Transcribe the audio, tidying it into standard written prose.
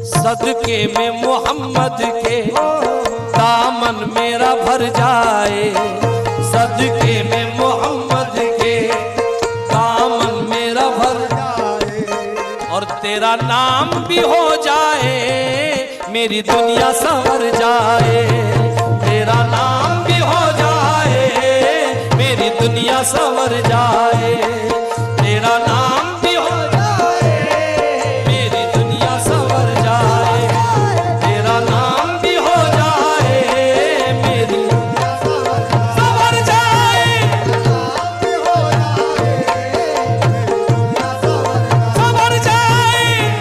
सदके में मोहम्मद के दामन मेरा भर जाए, सदके में मोहम्मद के दामन मेरा भर जाए, और तेरा नाम भी हो जाए मेरी दुनिया संवर जाए, तेरा नाम भी हो जाए मेरी दुनिया संवर जाए, तेरा नाम